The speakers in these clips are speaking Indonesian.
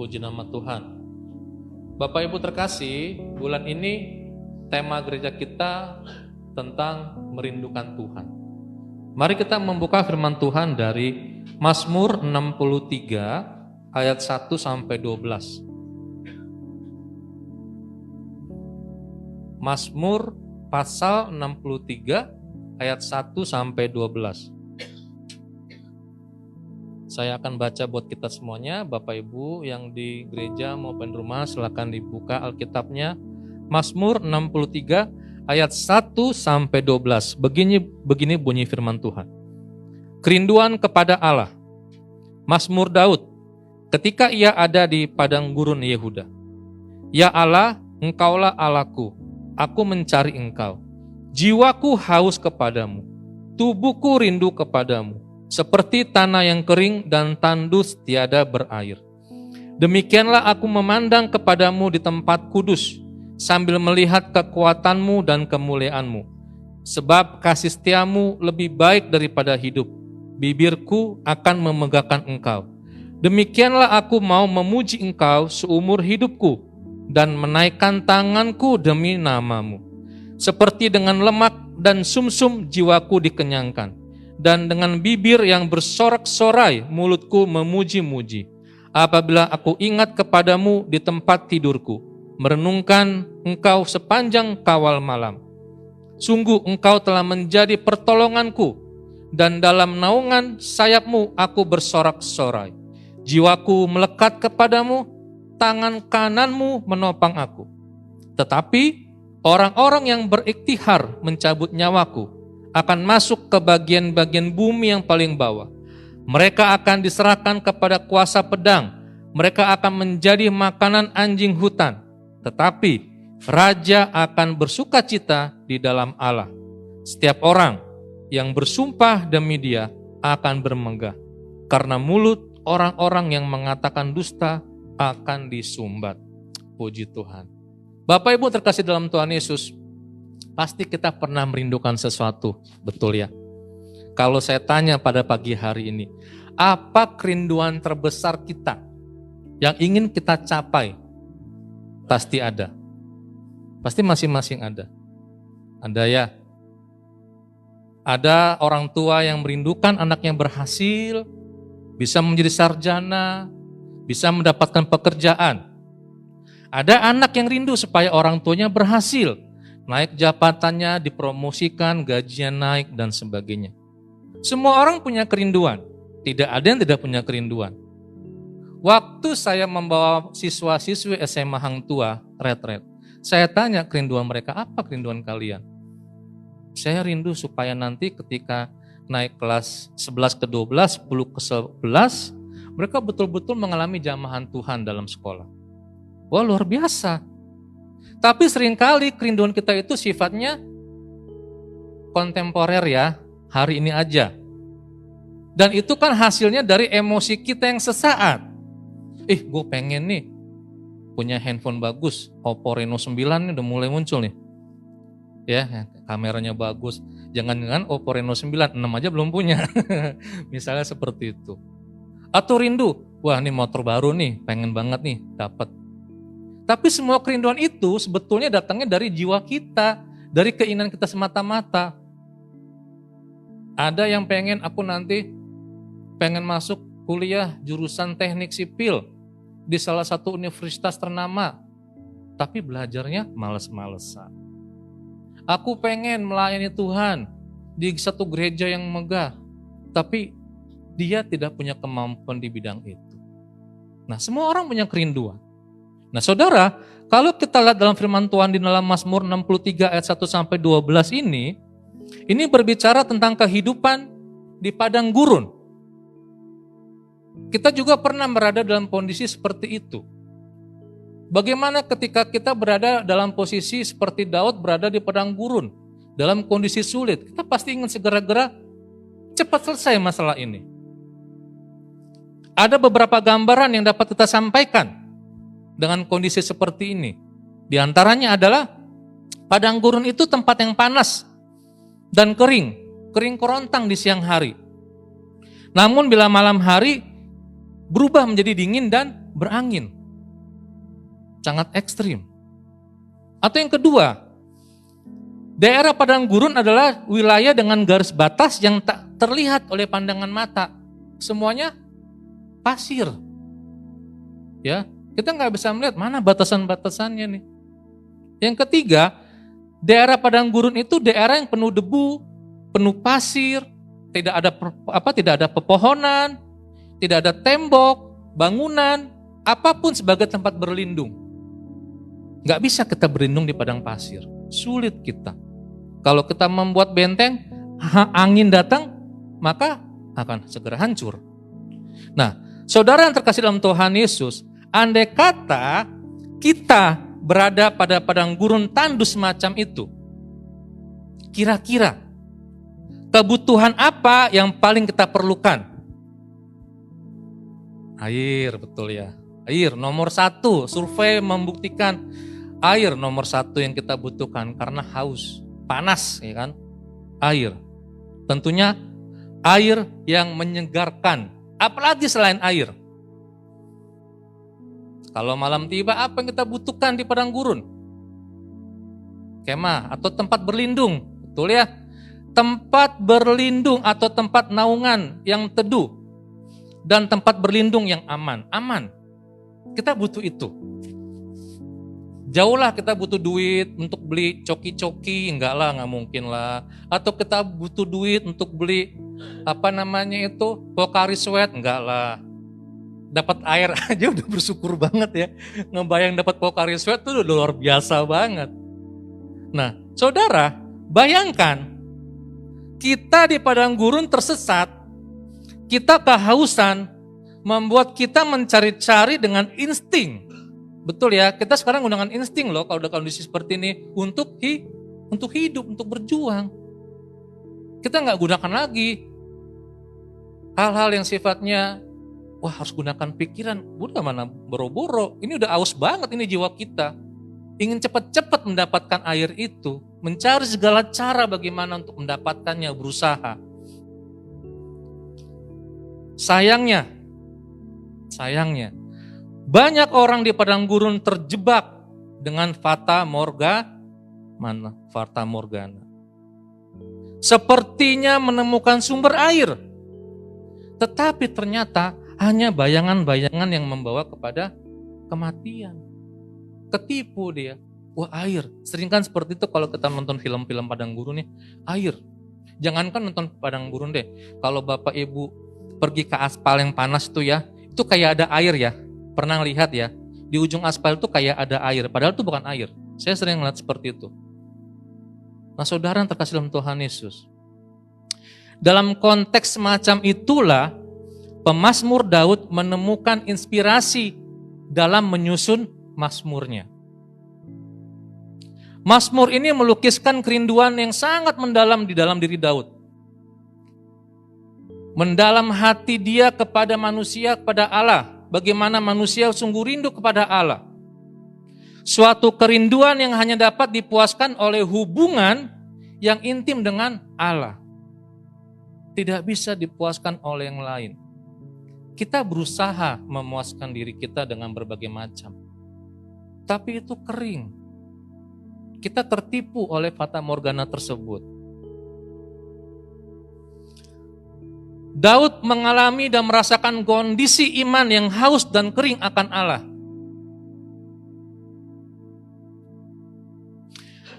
Puji nama Tuhan. Bapak Ibu terkasih, bulan ini tema gereja kita tentang merindukan Tuhan. Mari kita membuka firman Tuhan dari Mazmur 63 ayat 1 sampai 12. Mazmur pasal 63 ayat 1 sampai 12. Saya akan baca buat kita semuanya. Bapak Ibu yang di gereja maupun rumah silakan dibuka Alkitabnya. Mazmur 63 ayat 1 sampai 12. Begini bunyi firman Tuhan. Kerinduan kepada Allah. Mazmur Daud ketika ia ada di padang gurun Yehuda. Ya Allah, Engkaulah Allahku. Aku mencari Engkau. Jiwaku haus kepadamu. Tubuhku rindu kepadamu. Seperti tanah yang kering dan tandus tiada berair. Demikianlah aku memandang kepadamu di tempat kudus, sambil melihat kekuatanmu dan kemuliaanmu. Sebab kasih setiamu lebih baik daripada hidup. Bibirku akan memegahkan engkau. Demikianlah aku mau memuji engkau seumur hidupku, dan menaikkan tanganku demi namamu. Seperti dengan lemak dan sumsum jiwaku dikenyangkan. Dan dengan bibir yang bersorak-sorai mulutku memuji-muji. Apabila aku ingat kepadamu di tempat tidurku, merenungkan engkau sepanjang kawal malam. Sungguh engkau telah menjadi pertolonganku, dan dalam naungan sayapmu aku bersorak-sorai. Jiwaku melekat kepadamu, tangan kananmu menopang aku. Tetapi orang-orang yang beriktihar mencabut nyawaku akan masuk ke bagian-bagian bumi yang paling bawah. Mereka akan diserahkan kepada kuasa pedang. Mereka akan menjadi makanan anjing hutan. Tetapi raja akan bersuka cita di dalam Allah. Setiap orang yang bersumpah demi Dia akan bermegah. Karena mulut orang-orang yang mengatakan dusta akan disumbat. Puji Tuhan. Bapak Ibu terkasih dalam Tuhan Yesus, pasti kita pernah merindukan sesuatu, betul ya? Kalau saya tanya pada pagi hari ini, apa kerinduan terbesar kita yang ingin kita capai? Pasti ada. Pasti masing-masing ada. Ada ya? Ada orang tua yang merindukan anaknya berhasil, bisa menjadi sarjana, bisa mendapatkan pekerjaan. Ada anak yang rindu supaya orang tuanya berhasil, naik jabatannya, dipromosikan, gajinya naik, dan sebagainya. Semua orang punya kerinduan. Tidak ada yang tidak punya kerinduan. Waktu saya membawa siswa-siswi SMA Hang Tua, retret, saya tanya kerinduan mereka, apa kerinduan kalian? Saya rindu supaya nanti ketika naik kelas 11 ke 12, 10 ke 11, mereka betul-betul mengalami jamahan Tuhan dalam sekolah. Wah, luar biasa. Tapi seringkali kerinduan kita itu sifatnya kontemporer ya, hari ini aja. Dan itu kan hasilnya dari emosi kita yang sesaat. Gue pengen nih punya handphone bagus, Oppo Reno 9 nih udah mulai muncul nih. Ya, kameranya bagus. Jangan-jangan Oppo Reno 9, 6 aja belum punya. Misalnya seperti itu. Atau rindu, wah ini motor baru nih, pengen banget nih dapat. Tapi semua kerinduan itu sebetulnya datangnya dari jiwa kita, dari keinginan kita semata-mata. Ada yang pengen aku nanti pengen masuk kuliah jurusan teknik sipil di salah satu universitas ternama, tapi belajarnya males-malesan. Aku pengen melayani Tuhan di satu gereja yang megah, tapi dia tidak punya kemampuan di bidang itu. Nah, semua orang punya kerinduan. Nah saudara, kalau kita lihat dalam firman Tuhan di dalam Mazmur 63 ayat 1 sampai 12 ini berbicara tentang kehidupan di padang gurun. Kita juga pernah berada dalam kondisi seperti itu. Bagaimana ketika kita berada dalam posisi seperti Daud berada di padang gurun, dalam kondisi sulit, kita pasti ingin segera-gera cepat selesai masalah ini. Ada beberapa gambaran yang dapat kita sampaikan dengan kondisi seperti ini. Di antaranya adalah padang gurun itu tempat yang panas dan kering kerontang di siang hari. Namun bila malam hari berubah menjadi dingin dan berangin. sangat ekstrim. Atau yang kedua, daerah padang gurun adalah wilayah dengan garis batas yang tak terlihat oleh pandangan mata. Semuanya pasir. Ya, kita nggak bisa melihat mana batasan-batasannya nih. Yang ketiga, daerah padang gurun itu daerah yang penuh debu, penuh pasir, tidak ada pepohonan, tidak ada tembok, bangunan, apapun sebagai tempat berlindung. Nggak bisa kita berlindung di padang pasir, sulit kita. Kalau kita membuat benteng, angin datang, maka akan segera hancur. Nah, saudara yang terkasih dalam Tuhan Yesus, andai kata kita berada pada padang gurun tandus semacam itu, kira-kira kebutuhan apa yang paling kita perlukan? Air, betul ya. Air nomor 1, survei membuktikan air nomor 1 yang kita butuhkan karena haus, panas, ya kan? Air. Tentunya air yang menyegarkan. Apalagi selain air. Kalau malam tiba, apa yang kita butuhkan di padang gurun? Kemah atau tempat berlindung, betul ya? Tempat berlindung atau tempat naungan yang teduh dan tempat berlindung yang aman. Aman. Kita butuh itu. Jauh lah kita butuh duit untuk beli coki-coki, enggak lah, enggak mungkin lah. Atau kita butuh duit untuk beli Pocari Sweat, enggak lah. Dapat air aja udah bersyukur banget ya. Ngebayang dapat Pocari Sweat itu udah luar biasa banget. Nah, saudara, bayangkan kita di padang gurun tersesat, kita kehausan, membuat kita mencari-cari dengan insting. Betul ya, kita sekarang gunakan insting loh kalau udah kondisi seperti ini untuk hidup, untuk berjuang. Kita nggak gunakan lagi hal-hal yang sifatnya wah harus gunakan pikiran, udah mana boro-boro, ini udah aus banget ini jiwa kita. Ingin cepat-cepat mendapatkan air itu, mencari segala cara bagaimana untuk mendapatkannya, berusaha. Sayangnya, banyak orang di padang gurun terjebak dengan fata morgana. Sepertinya menemukan sumber air, tetapi ternyata hanya bayangan-bayangan yang membawa kepada kematian. Ketipu dia. Wah, air. Seringkan seperti itu kalau kita nonton film-film padang gurun nih. Air. Jangankan nonton padang gurun deh. Kalau Bapak Ibu pergi ke aspal yang panas itu ya, itu kayak ada air ya. Pernah lihat ya? Di ujung aspal itu kayak ada air. Padahal itu bukan air. Saya sering lihat seperti itu. Nah, saudara yang terkasih dalam Tuhan Yesus. Dalam konteks semacam itulah, pemazmur Daud menemukan inspirasi dalam menyusun mazmurnya. Mazmur ini melukiskan kerinduan yang sangat mendalam di dalam diri Daud. Mendalam hati dia kepada manusia, kepada Allah. Bagaimana manusia sungguh rindu kepada Allah. Suatu kerinduan yang hanya dapat dipuaskan oleh hubungan yang intim dengan Allah. Tidak bisa dipuaskan oleh yang lain. Kita berusaha memuaskan diri kita dengan berbagai macam. Tapi itu kering. Kita tertipu oleh fata morgana tersebut. Daud mengalami dan merasakan kondisi iman yang haus dan kering akan Allah.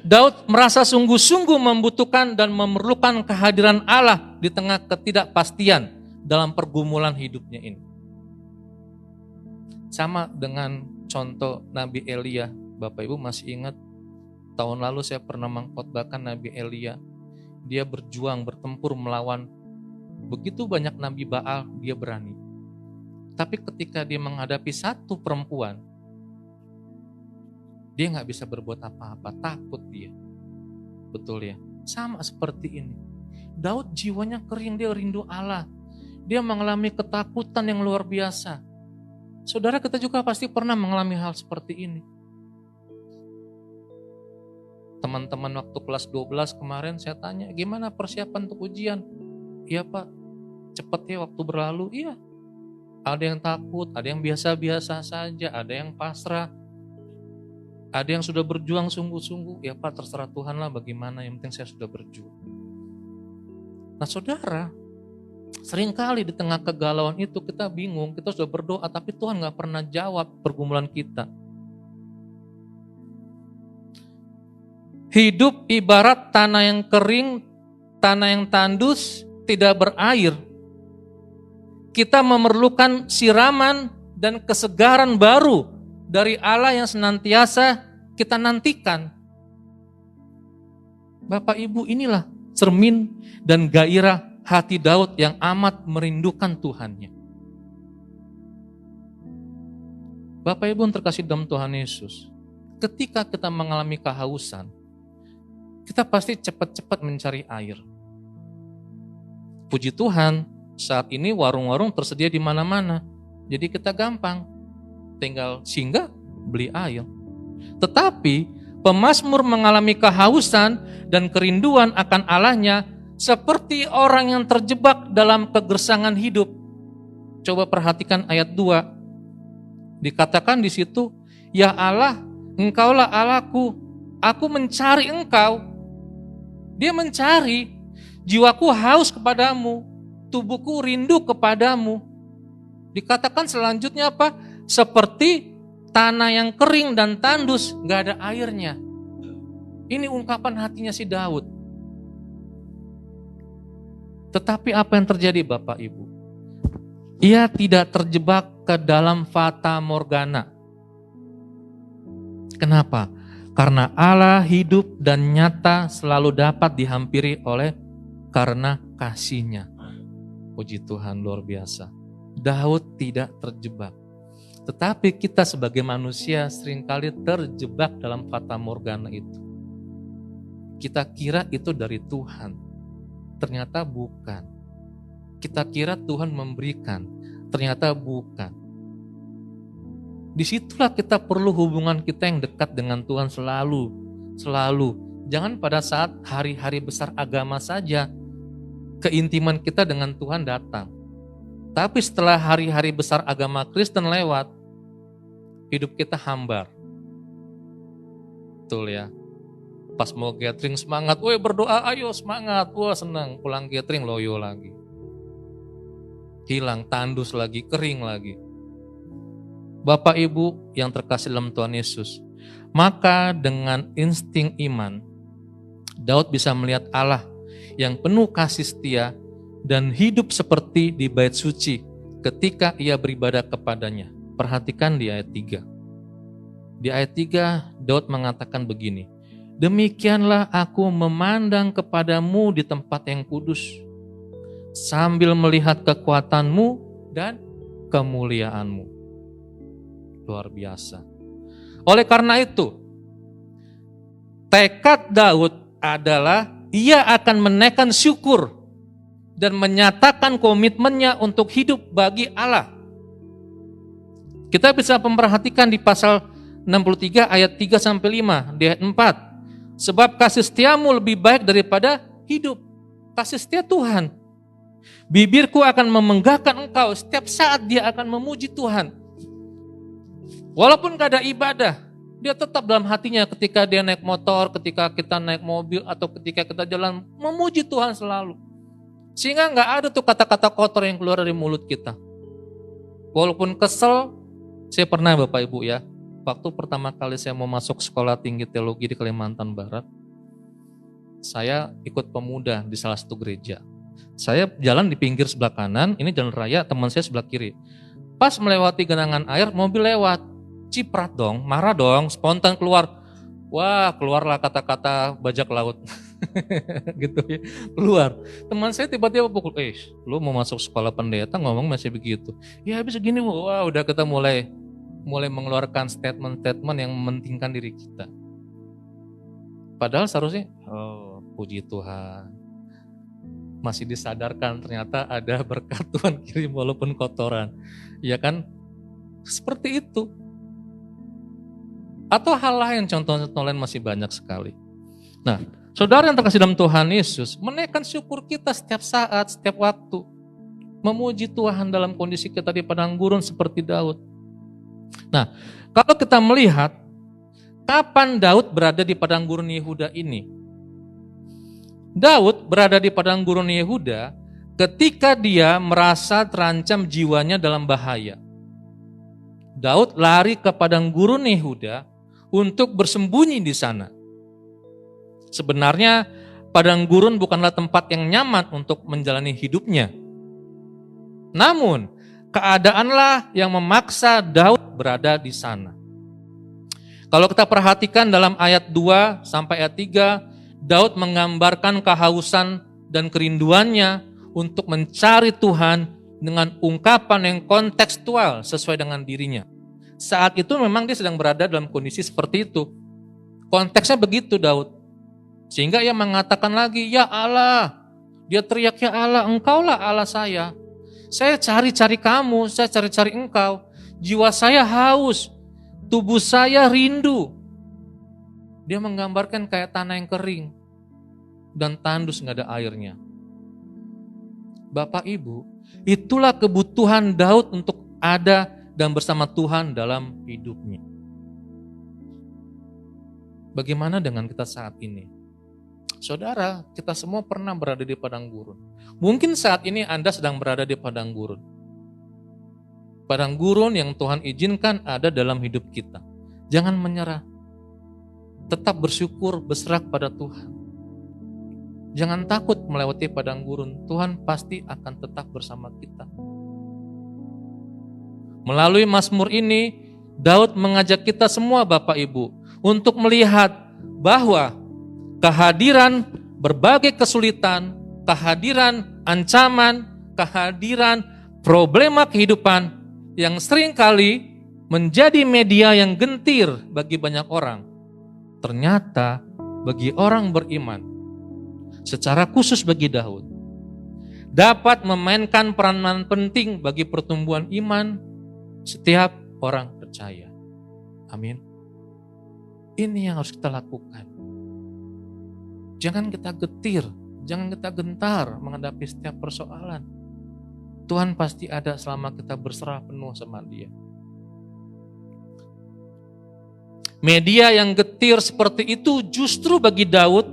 Daud merasa sungguh-sungguh membutuhkan dan memerlukan kehadiran Allah di tengah ketidakpastian dalam pergumulan hidupnya ini. Sama dengan contoh Nabi Elia. Bapak Ibu masih ingat tahun lalu saya pernah mengkhotbahkan Nabi Elia. Dia berjuang, bertempur melawan begitu banyak Nabi Baal, dia berani. Tapi ketika dia menghadapi satu perempuan, dia gak bisa berbuat apa-apa, takut dia. Betul ya? Sama seperti ini. Daud jiwanya kering, dia rindu Allah. Dia mengalami ketakutan yang luar biasa. Saudara, kita juga pasti pernah mengalami hal seperti ini. Teman-teman waktu kelas 12 kemarin saya tanya, gimana persiapan untuk ujian? Iya Pak, cepet ya waktu berlalu. Iya, ada yang takut, ada yang biasa-biasa saja, ada yang pasrah. Ada yang sudah berjuang sungguh-sungguh, ya Pak terserah Tuhan lah bagaimana, yang penting saya sudah berjuang. Nah saudara, seringkali di tengah kegalauan itu kita bingung, kita sudah berdoa tapi Tuhan gak pernah jawab pergumulan kita. Hidup ibarat tanah yang kering, tanah yang tandus, tidak berair. Kita memerlukan siraman dan kesegaran baru dari Allah yang senantiasa kita nantikan. Bapak Ibu, inilah cermin dan gairah hati Daud yang amat merindukan Tuhannya. Bapak Ibu yang terkasih dalam Tuhan Yesus, ketika kita mengalami kehausan, kita pasti cepat-cepat mencari air. Puji Tuhan, saat ini warung-warung tersedia di mana-mana. Jadi kita gampang, tinggal singgah beli air. Tetapi pemazmur mengalami kehausan dan kerinduan akan Allahnya seperti orang yang terjebak dalam kegersangan hidup. Coba perhatikan ayat 2. Dikatakan di situ, "Ya Allah, Engkaulah Allahku, aku mencari Engkau." Dia mencari, jiwaku haus kepadamu, tubuhku rindu kepadamu. Dikatakan selanjutnya apa? Seperti tanah yang kering dan tandus, gak ada airnya. Ini ungkapan hatinya si Daud. Tetapi apa yang terjadi Bapak Ibu? Ia tidak terjebak ke dalam fata morgana. Kenapa? Karena Allah hidup dan nyata selalu dapat dihampiri oleh karena kasih-Nya. Puji Tuhan, luar biasa. Daud tidak terjebak. Tetapi kita sebagai manusia seringkali terjebak dalam fata morgana itu. Kita kira itu dari Tuhan. Ternyata bukan. Kita kira Tuhan memberikan. Ternyata bukan. Disitulah kita perlu hubungan kita yang dekat dengan Tuhan selalu. Jangan pada saat hari-hari besar agama saja keintiman kita dengan Tuhan datang. Tapi setelah hari-hari besar agama Kristen lewat, hidup kita hambar. Betul ya. Pas mau gathering semangat, woi berdoa ayo semangat, wah senang. Pulang gathering loyo lagi. Hilang, tandus lagi, kering lagi. Bapak Ibu yang terkasih dalam Tuhan Yesus, maka dengan insting iman, Daud bisa melihat Allah yang penuh kasih setia dan hidup seperti di bait suci ketika ia beribadah kepadanya. Perhatikan di ayat 3. Di ayat 3 Daud mengatakan begini, "Demikianlah aku memandang kepadamu di tempat yang kudus, sambil melihat kekuatanmu dan kemuliaanmu." Luar biasa. Oleh karena itu, tekad Daud adalah ia akan menaikkan syukur dan menyatakan komitmennya untuk hidup bagi Allah. Kita bisa memperhatikan di pasal 63 ayat 3-5, di ayat 4. Sebab kasih setiamu lebih baik daripada hidup. Kasih setia Tuhan. Bibirku akan memenggahkan engkau, setiap saat dia akan memuji Tuhan. Walaupun gak ada ibadah, dia tetap dalam hatinya ketika dia naik motor, ketika kita naik mobil, atau ketika kita jalan, memuji Tuhan selalu. Sehingga gak ada tuh kata-kata kotor yang keluar dari mulut kita. Walaupun kesel, saya pernah Bapak Ibu ya, waktu pertama kali saya mau masuk sekolah tinggi teologi di Kalimantan Barat, saya ikut pemuda di salah satu gereja. Saya jalan di pinggir sebelah kanan, ini jalan raya, teman saya sebelah kiri. Pas melewati genangan air, mobil lewat. Ciprat dong, marah dong, spontan keluar. Wah, keluarlah kata-kata bajak laut. Gitu ya, keluar. Teman saya tiba-tiba pukul, lu mau masuk sekolah pendeta ngomong masih begitu. Ya habis gini, wah udah kita mulai mengeluarkan statement-statement yang mementingkan diri kita. Padahal seharusnya, puji Tuhan. Masih disadarkan ternyata ada berkat Tuhan kirim walaupun kotoran. Ya kan? Seperti itu. Atau hal lain, contoh-contoh lain masih banyak sekali. Nah, saudara yang terkasih dalam Tuhan Yesus, menaikkan syukur kita setiap saat, setiap waktu. Memuji Tuhan dalam kondisi kita di padang gurun seperti Daud. Nah, kalau kita melihat Kapan Daud berada di padang gurun Yehuda ini? Daud berada di padang gurun Yehuda ketika dia merasa terancam jiwanya dalam bahaya. Daud lari ke padang gurun Yehuda untuk bersembunyi di sana. Sebenarnya padang gurun bukanlah tempat yang nyaman untuk menjalani hidupnya. Namun, keadaanlah yang memaksa Daud berada di sana. Kalau kita perhatikan dalam ayat 2 sampai ayat 3, Daud menggambarkan kehausan dan kerinduannya untuk mencari Tuhan dengan ungkapan yang kontekstual sesuai dengan dirinya. Saat itu memang dia sedang berada dalam kondisi seperti itu. Konteksnya begitu Daud. Sehingga ia mengatakan lagi, ya Allah. Dia teriak, ya Allah, engkaulah Allah saya. Saya cari-cari kamu, saya cari-cari engkau. Jiwa saya haus, tubuh saya rindu. Dia menggambarkan kayak tanah yang kering dan tandus nggak ada airnya. Bapak Ibu, itulah kebutuhan Daud untuk ada dan bersama Tuhan dalam hidupnya. Bagaimana dengan kita saat ini? Saudara, kita semua pernah berada di padang gurun. Mungkin saat ini Anda sedang berada di padang gurun. Padang gurun yang Tuhan izinkan ada dalam hidup kita. Jangan menyerah. Tetap bersyukur, berserah pada Tuhan. Jangan takut melewati padang gurun. Tuhan pasti akan tetap bersama kita. Melalui Mazmur ini, Daud mengajak kita semua Bapak Ibu untuk melihat bahwa kehadiran berbagai kesulitan, kehadiran ancaman, kehadiran problema kehidupan yang seringkali menjadi media yang gentir bagi banyak orang. Ternyata bagi orang beriman, secara khusus bagi Daud, dapat memainkan peranan penting bagi pertumbuhan iman setiap orang percaya. Amin. Ini yang harus kita lakukan. Jangan kita getir, jangan kita gentar menghadapi setiap persoalan. Tuhan pasti ada selama kita berserah penuh sama Dia. Media yang getir seperti itu justru bagi Daud,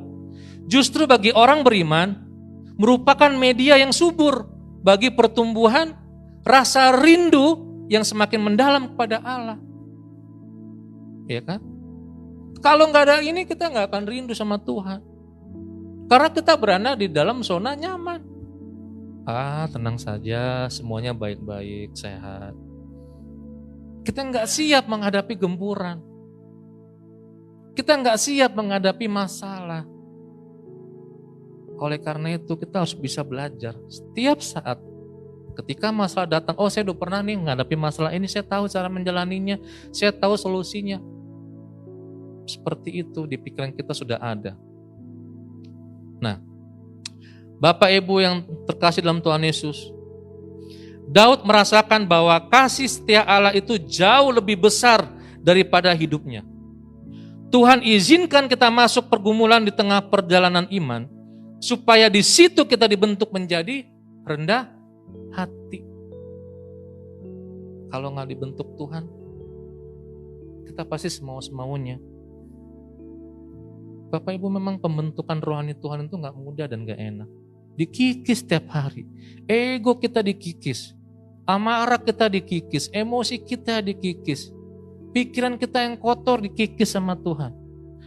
justru bagi orang beriman, merupakan media yang subur bagi pertumbuhan rasa rindu yang semakin mendalam kepada Allah. Ya kan? Kalau nggak ada ini kita nggak akan rindu sama Tuhan. Karena kita berada di dalam zona nyaman. Tenang saja, semuanya baik-baik, sehat. Kita nggak siap menghadapi gempuran. Kita nggak siap menghadapi masalah. Oleh karena itu kita harus bisa belajar setiap saat. Ketika masalah datang, saya udah pernah nih menghadapi masalah ini, saya tahu cara menjalaninya, saya tahu solusinya. Seperti itu di pikiran kita sudah ada. Nah, Bapak Ibu yang terkasih dalam Tuhan Yesus, Daud merasakan bahwa kasih setia Allah itu jauh lebih besar daripada hidupnya. Tuhan izinkan kita masuk pergumulan di tengah perjalanan iman, supaya di situ kita dibentuk menjadi rendah hati. Kalau nggak dibentuk Tuhan, kita pasti semau-semaunya. Bapak Ibu, memang pembentukan rohani Tuhan itu nggak mudah dan nggak enak. Dikikis setiap hari. Ego kita dikikis. Amarah kita dikikis. Emosi kita dikikis. Pikiran kita yang kotor dikikis sama Tuhan.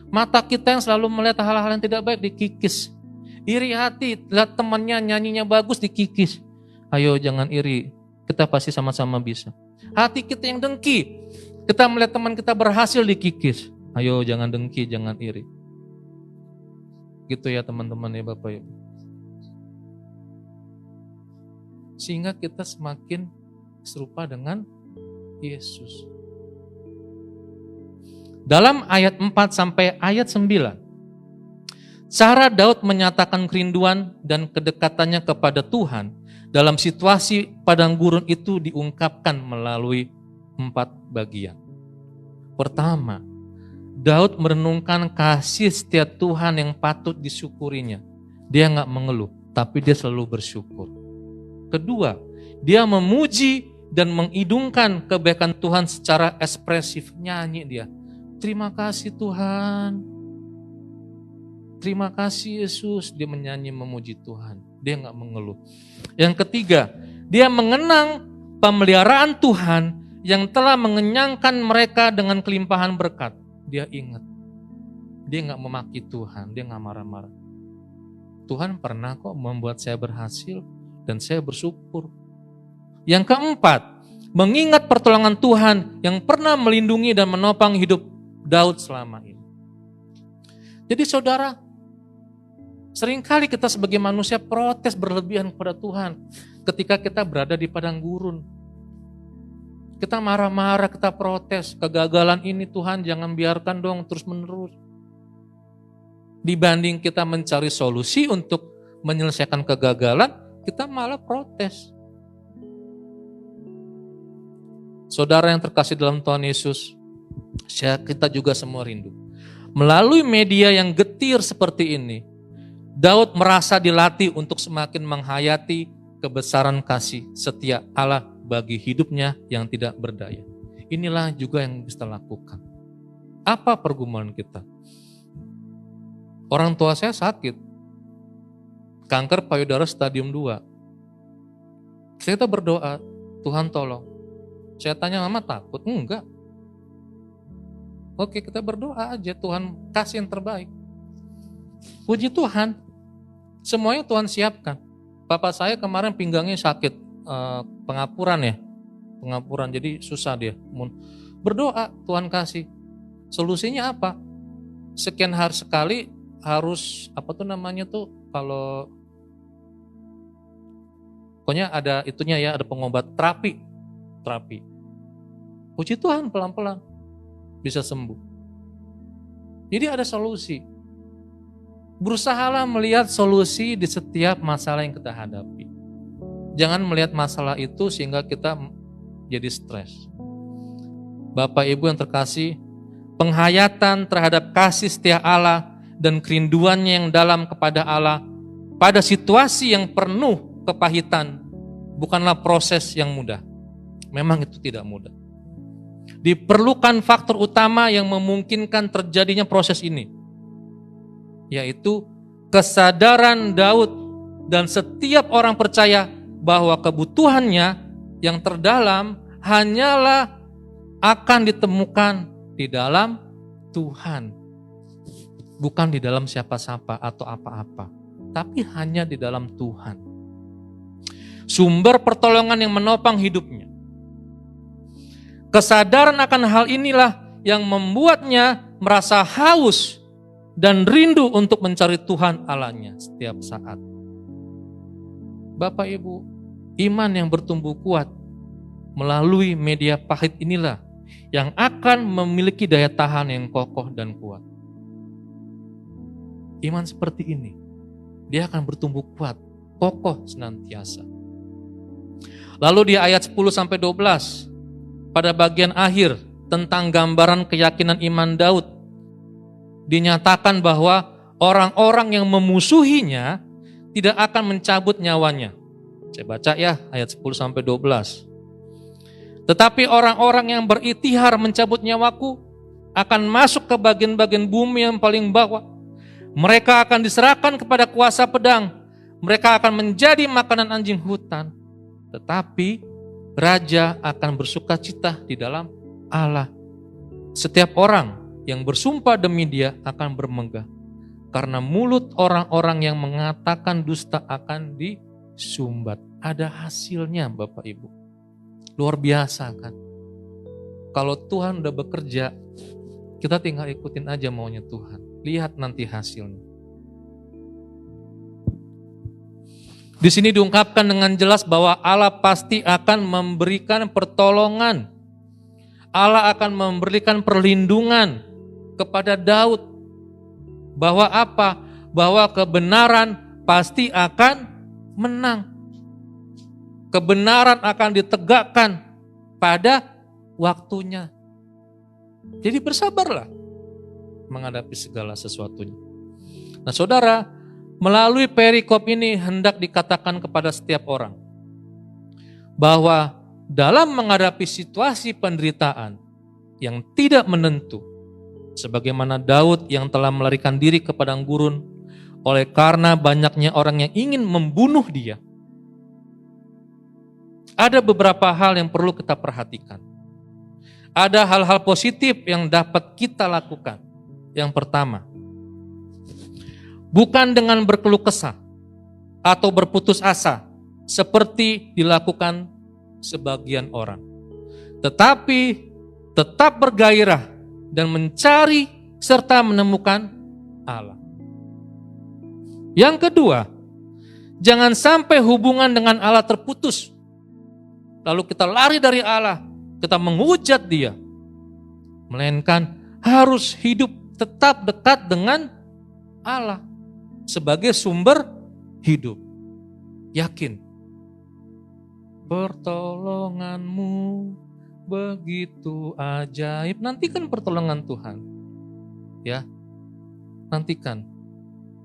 Mata kita yang selalu melihat hal-hal yang tidak baik dikikis. Iri hati, lihat temannya nyanyinya bagus dikikis. Ayo jangan iri, kita pasti sama-sama bisa. Hati kita yang dengki, kita melihat teman kita berhasil dikikis. Ayo jangan dengki, jangan iri. Gitu ya teman-teman ya Bapak Ibu. Sehingga kita semakin serupa dengan Yesus. Dalam ayat 4 sampai ayat 9, cara Daud menyatakan kerinduan dan kedekatannya kepada Tuhan dalam situasi padang gurun itu diungkapkan melalui 4 bagian. Pertama, Daud merenungkan kasih setia Tuhan yang patut disyukurinya. Dia nggak mengeluh, tapi dia selalu bersyukur. Kedua, dia memuji dan mengidungkan kebaikan Tuhan secara ekspresif. Nyanyi dia. Terima kasih Tuhan. Terima kasih Yesus. Dia menyanyi memuji Tuhan. Dia nggak mengeluh. Yang ketiga, dia mengenang pemeliharaan Tuhan yang telah mengenyangkan mereka dengan kelimpahan berkat. Dia ingat. Dia nggak memaki Tuhan. Dia nggak marah-marah. Tuhan pernah kok membuat saya berhasil dan saya bersyukur. Yang keempat, mengingat pertolongan Tuhan yang pernah melindungi dan menopang hidup Daud selama ini. Jadi saudara, seringkali kita sebagai manusia protes berlebihan kepada Tuhan ketika kita berada di padang gurun. Kita marah-marah, kita protes, kegagalan ini Tuhan jangan biarkan dong terus-menerus. Dibanding kita mencari solusi untuk menyelesaikan kegagalan, kita malah protes. Saudara yang terkasih dalam Tuhan Yesus, kita juga semua rindu. Melalui media yang getir seperti ini, Daud merasa dilatih untuk semakin menghayati kebesaran kasih setia Allah bagi hidupnya yang tidak berdaya. Inilah juga yang kita lakukan. Apa pergumulan kita? Orang tua saya sakit, kanker payudara stadium 2. Kita berdoa, Tuhan tolong. Saya tanya, mama takut? Enggak. Oke, kita berdoa aja, Tuhan kasih yang terbaik. Puji Tuhan, semuanya Tuhan siapkan. Papa saya kemarin pinggangnya sakit, pengapuran, jadi susah dia. Berdoa, Tuhan kasih. Solusinya apa? Sekian hari sekali harus kalau pokoknya ada itunya ya, ada pengobat terapi. Puji Tuhan, pelan-pelan bisa sembuh. Jadi ada solusi. Berusahalah melihat solusi di setiap masalah yang kita hadapi. Jangan melihat masalah itu sehingga kita jadi stres. Bapak Ibu yang terkasih, penghayatan terhadap kasih setia Allah dan kerinduannya yang dalam kepada Allah pada situasi yang penuh kepahitan bukanlah proses yang mudah. Memang itu tidak mudah. Diperlukan faktor utama yang memungkinkan terjadinya proses ini, yaitu kesadaran Daud dan setiap orang percaya bahwa kebutuhannya yang terdalam hanyalah akan ditemukan di dalam Tuhan. Bukan di dalam siapa-siapa atau apa-apa, tapi hanya di dalam Tuhan. Sumber pertolongan yang menopang hidupnya. Kesadaran akan hal inilah yang membuatnya merasa haus dan rindu untuk mencari Tuhan Allahnya setiap saat. Bapak Ibu, iman yang bertumbuh kuat melalui media pahit inilah yang akan memiliki daya tahan yang kokoh dan kuat. Iman seperti ini, dia akan bertumbuh kuat, kokoh senantiasa. Lalu di ayat 10-12, pada bagian akhir tentang gambaran keyakinan iman Daud, dinyatakan bahwa orang-orang yang memusuhinya tidak akan mencabut nyawanya. Saya baca ya ayat 10-12. Tetapi orang-orang yang berikhtiar mencabut nyawaku akan masuk ke bagian-bagian bumi yang paling bawah. Mereka akan diserahkan kepada kuasa pedang. Mereka akan menjadi makanan anjing hutan. Tetapi raja akan bersuka cita di dalam Allah. Setiap orang yang bersumpah demi dia akan bermegah. Karena mulut orang-orang yang mengatakan dusta akan disumbat. Ada hasilnya Bapak Ibu. Luar biasa kan. Kalau Tuhan udah bekerja, kita tinggal ikutin aja maunya Tuhan. Lihat nanti hasilnya. Di sini diungkapkan dengan jelas bahwa Allah pasti akan memberikan pertolongan. Allah akan memberikan perlindungan kepada Daud. Bahwa apa? Bahwa kebenaran pasti akan menang. Kebenaran akan ditegakkan pada waktunya. Jadi bersabarlah menghadapi segala sesuatunya. Nah saudara, melalui perikop ini hendak dikatakan kepada setiap orang bahwa dalam menghadapi situasi penderitaan yang tidak menentu, Sebagaimana Daud yang telah melarikan diri ke padang gurun oleh karena banyaknya orang yang ingin membunuh dia. Ada beberapa hal yang perlu kita perhatikan. Ada hal-hal positif yang dapat kita lakukan. Yang pertama, bukan dengan berkeluh kesah atau berputus asa seperti dilakukan sebagian orang, tetapi tetap bergairah dan mencari serta menemukan Allah. Yang kedua, jangan sampai hubungan dengan Allah terputus. Lalu kita lari dari Allah, kita menghujat Dia. Melainkan harus hidup tetap dekat dengan Allah sebagai sumber hidup. Yakin. Pertolonganmu begitu ajaib. Nantikan pertolongan Tuhan. Ya. Nantikan.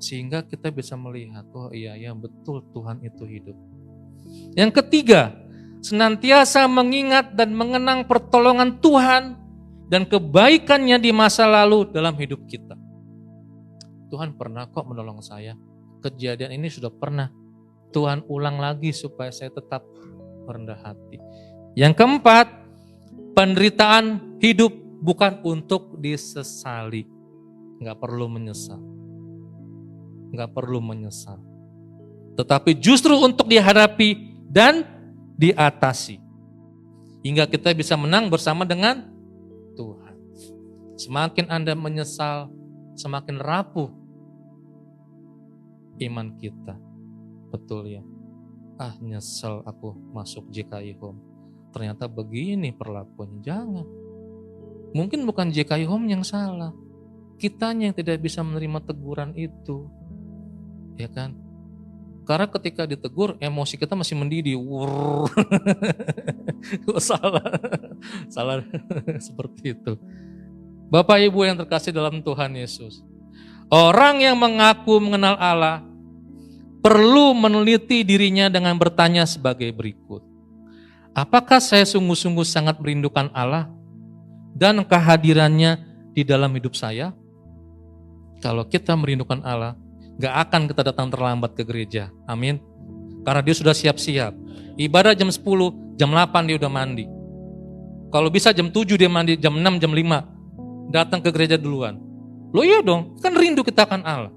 Sehingga kita bisa melihat, oh iya ya betul Tuhan itu hidup. Yang ketiga, senantiasa mengingat dan mengenang pertolongan Tuhan dan kebaikannya di masa lalu dalam hidup kita. Tuhan pernah kok menolong saya. Kejadian ini sudah pernah. Tuhan ulang lagi supaya saya tetap rendah hati. Yang keempat, penderitaan hidup bukan untuk disesali. Nggak perlu menyesal. Nggak perlu menyesal. Tetapi justru untuk dihadapi dan diatasi. Hingga kita bisa menang bersama dengan Tuhan. Semakin Anda menyesal, semakin rapuh iman kita. Betul ya. Nyesel aku masuk JKI Home. Ternyata begini perlakuannya. Jangan. Mungkin bukan JKI Home yang salah. Kitanya yang tidak bisa menerima teguran itu. Ya kan? Karena ketika ditegur, emosi kita masih mendidih. Salah seperti itu. Bapak Ibu yang terkasih dalam Tuhan Yesus. Orang yang mengaku mengenal Allah perlu meneliti dirinya dengan bertanya sebagai berikut. Apakah saya sungguh-sungguh sangat merindukan Allah dan kehadirannya di dalam hidup saya? Kalau kita merindukan Allah, gak akan kita datang terlambat ke gereja. Amin. Karena dia sudah siap-siap. Ibadah jam 10, jam 8 dia udah mandi. Kalau bisa jam 7 dia mandi, jam 6, jam 5. Datang ke gereja duluan. Loh iya dong, kan rindu kita akan Allah.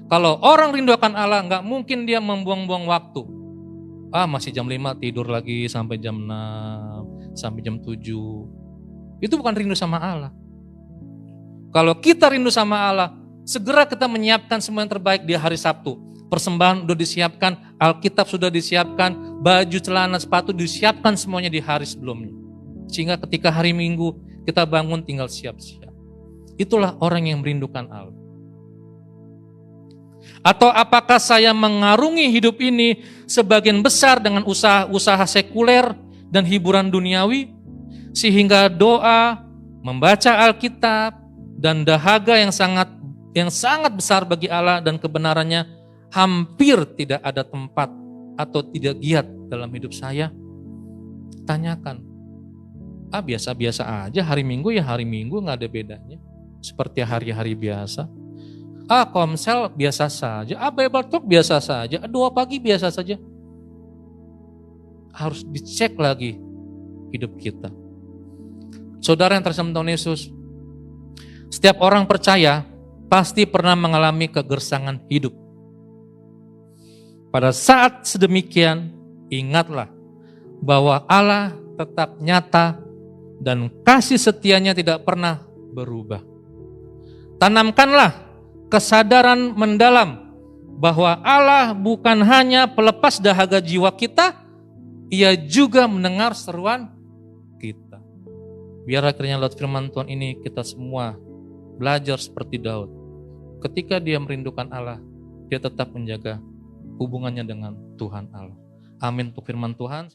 Kalau orang rindu akan Allah, gak mungkin dia membuang-buang waktu. Masih jam 5 tidur lagi sampai jam 6, sampai jam 7. Itu bukan rindu sama Allah. Kalau kita rindu sama Allah, segera kita menyiapkan semua yang terbaik di hari Sabtu. Persembahan sudah disiapkan, Alkitab sudah disiapkan, baju, celana, sepatu disiapkan semuanya di hari sebelumnya. Sehingga ketika hari Minggu kita bangun tinggal siap-siap. Itulah orang yang merindukan Allah. Atau apakah saya mengarungi hidup ini sebagian besar dengan usaha-usaha sekuler dan hiburan duniawi, sehingga doa, membaca Alkitab, dan dahaga yang sangat besar bagi Allah dan kebenarannya hampir tidak ada tempat atau tidak giat dalam hidup saya? Tanyakan. Biasa-biasa aja, hari Minggu ya hari Minggu, gak ada bedanya. Seperti hari-hari biasa. Komsel biasa saja, Bible Talk biasa saja, doa pagi biasa saja. Harus dicek lagi hidup kita. Saudara yang terkasih Tuhan Yesus, setiap orang percaya pasti pernah mengalami kegersangan hidup. Pada saat sedemikian, ingatlah bahwa Allah tetap nyata dan kasih setianya tidak pernah berubah. Tanamkanlah kesadaran mendalam bahwa Allah bukan hanya pelepas dahaga jiwa kita, Ia juga mendengar seruan kita. Biar akhirnya lewat firman Tuhan ini kita semua belajar seperti Daud. Ketika dia merindukan Allah, dia tetap menjaga hubungannya dengan Tuhan Allah. Amin untuk firman Tuhan.